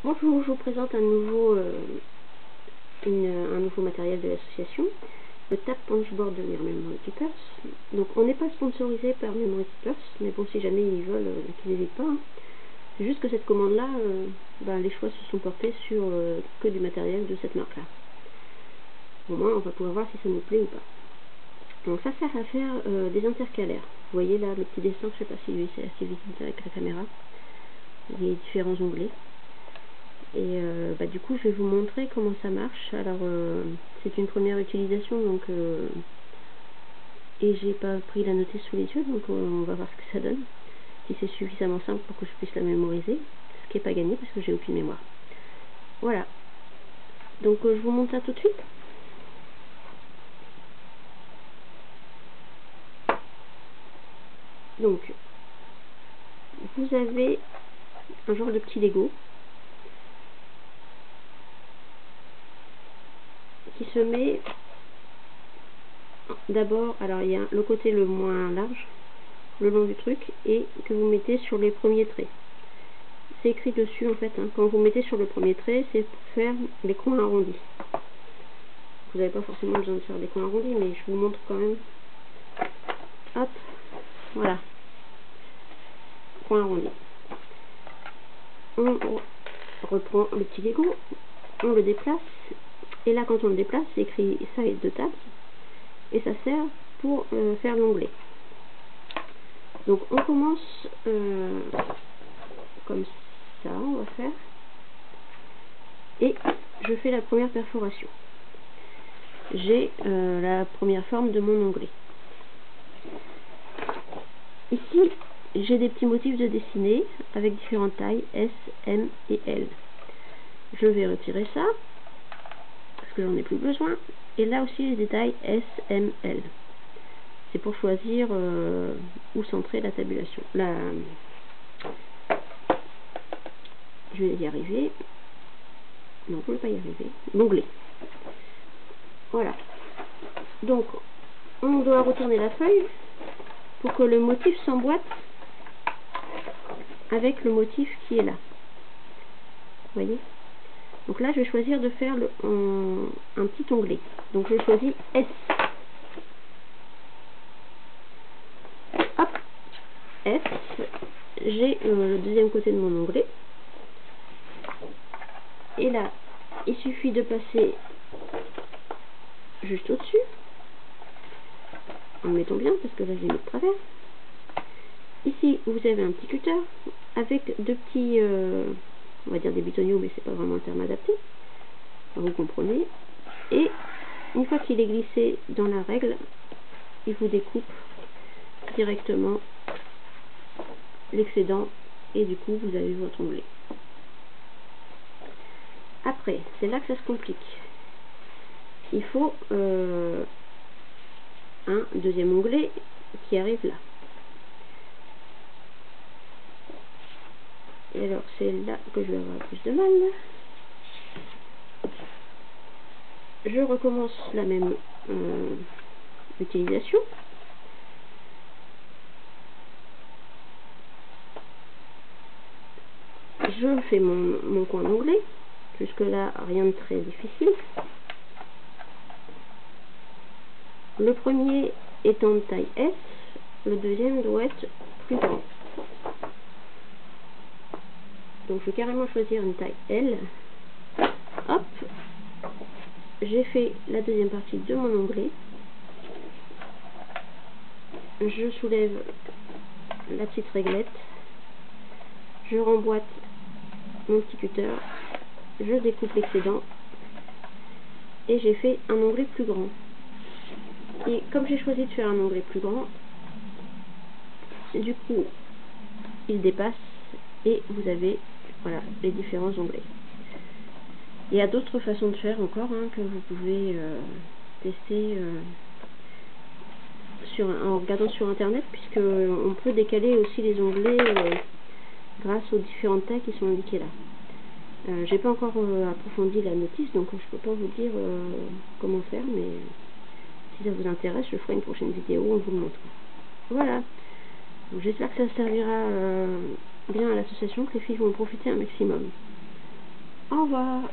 Bonjour, je vous présente un nouveau matériel de l'association, le Tap Punchboard de Memory Keepers. Donc on n'est pas sponsorisé par Memory Keepers, mais bon, si jamais ils veulent, qu'ils n'hésitent pas. Hein. C'est juste que cette commande-là, les choix se sont portés sur que du matériel de cette marque-là. Au moins, on va pouvoir voir si ça nous plaît ou pas. Donc ça sert à faire des intercalaires. Vous voyez là le petit dessin, je ne sais pas si lui c'est assez visible avec la caméra. Les différents onglets. Et du coup je vais vous montrer comment ça marche. Alors c'est une première utilisation, donc et j'ai pas pris la notice sous les yeux, donc on va voir ce que ça donne, si c'est suffisamment simple pour que je puisse la mémoriser, ce qui n'est pas gagné parce que j'ai aucune mémoire. Voilà, donc je vous montre ça tout de suite. Donc vous avez un genre de petit Lego qui se met d'abord, alors il y a le côté le moins large le long du truc et que vous mettez sur les premiers traits. C'est écrit dessus en fait, hein. Quand vous mettez sur le premier trait, c'est pour faire les coins arrondis. Vous n'avez pas forcément besoin de faire des coins arrondis, mais je vous montre quand même. Hop, voilà, coin arrondi. On reprend le petit Lego, on le déplace, et là quand on le déplace, c'est écrit side de tabs, et ça sert pour faire l'onglet. Donc on commence comme ça, on va faire, et je fais la première perforation. J'ai la première forme de mon onglet. Ici, j'ai des petits motifs de dessiner avec différentes tailles S, M et L. Je vais retirer ça parce que j'en ai plus besoin. Et là aussi, les détails S, M, L. C'est pour choisir où centrer la tabulation. Je vais y arriver. Non, je ne vais pas y arriver. L'onglet. Voilà. Donc, on doit retourner la feuille pour que le motif s'emboîte avec le motif qui est là. Vous voyez? Donc là, je vais choisir de faire un petit onglet. Donc je choisis S. Hop, S. J'ai le deuxième côté de mon onglet. Et là, il suffit de passer juste au-dessus. En le mettant bien, parce que là, je l'ai mis de travers. Ici, vous avez un petit cutter avec deux petits, on va dire des butonniaux, mais c'est pas vraiment un terme adapté. Vous comprenez. Et une fois qu'il est glissé dans la règle, il vous découpe directement l'excédent et du coup vous avez votre onglet. Après, c'est là que ça se complique. Il faut un deuxième onglet qui arrive là. Et alors c'est là que je vais avoir plus de mal. Je recommence la même utilisation. Je fais mon coin d'onglet. Jusque là, rien de très difficile. Le premier étant de taille S, le deuxième doit être plus grand. Donc je vais carrément choisir une taille L. Hop, j'ai fait la deuxième partie de mon onglet. Je soulève la petite réglette. Je remboîte mon petit cutter. Je découpe l'excédent. Et j'ai fait un onglet plus grand. Et comme j'ai choisi de faire un onglet plus grand, du coup, il dépasse et vous avez voilà les différents onglets. Il y a d'autres façons de faire encore que vous pouvez tester en regardant sur internet, puisque on peut décaler aussi les onglets grâce aux différentes tailles qui sont indiquées là. J'ai pas encore approfondi la notice, donc je peux pas vous dire comment faire, mais si ça vous intéresse, je ferai une prochaine vidéo, on vous le montre. Voilà. J'espère que ça servira bien à l'association, que les filles vont en profiter un maximum. Au revoir.